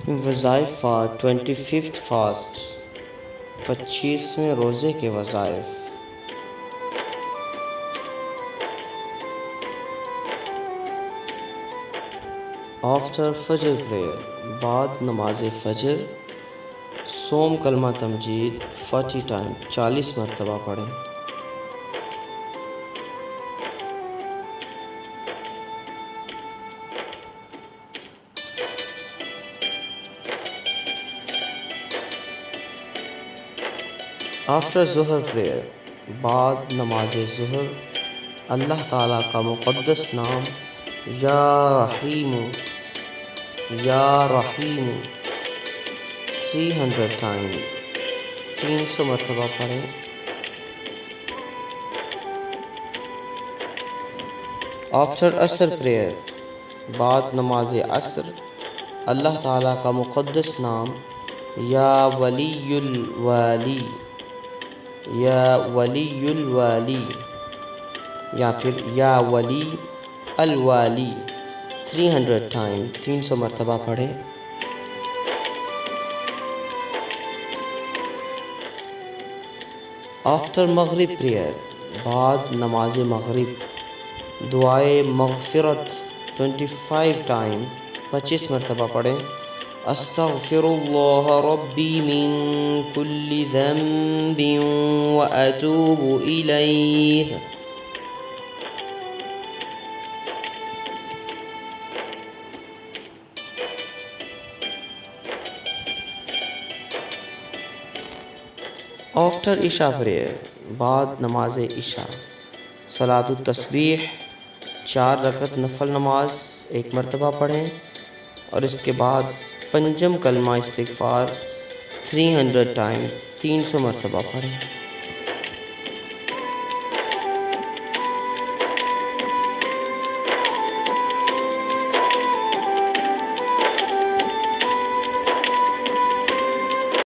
وظائف for 25th fast, 25ویں روزے کے وظائف۔ آفٹر فجر پریئر، بعد نماز فجر صوم کلمہ تمجید 40 ٹائم، 40 مرتبہ پڑھیں۔ آفٹر ظہر پریئر، بعد نماز ظہر اللہ تعالیٰ کا مقدس نام یا رحیم یا رحیم 300 ٹائم، 300 مرتبہ پڑھیں۔ آفٹر عصر پریئر، بعد نماز عصر اللہ تعالیٰ کا مقدس نام یا ولی الوالی یا ولی الوالی یا پھر یا ولی الوالی 300 ٹائم، 300 مرتبہ پڑھیں۔ آفٹر مغرب پریئر، بعد نماز مغرب دعائے مغفرت 25 ٹائم، 25 مرتبہ پڑھیں۔ استغفر اللہ ربی من کل ذنب واتوب الیہ۔ آفٹر عشاء پریئر، بعد نماز عشاء صلاۃ التسبیح 4 رکعت نفل نماز 1 مرتبہ پڑھیں، اور اس کے بعد پنجم کلمہ استغفار 300 ٹائم، 300 مرتبہ پڑھیں۔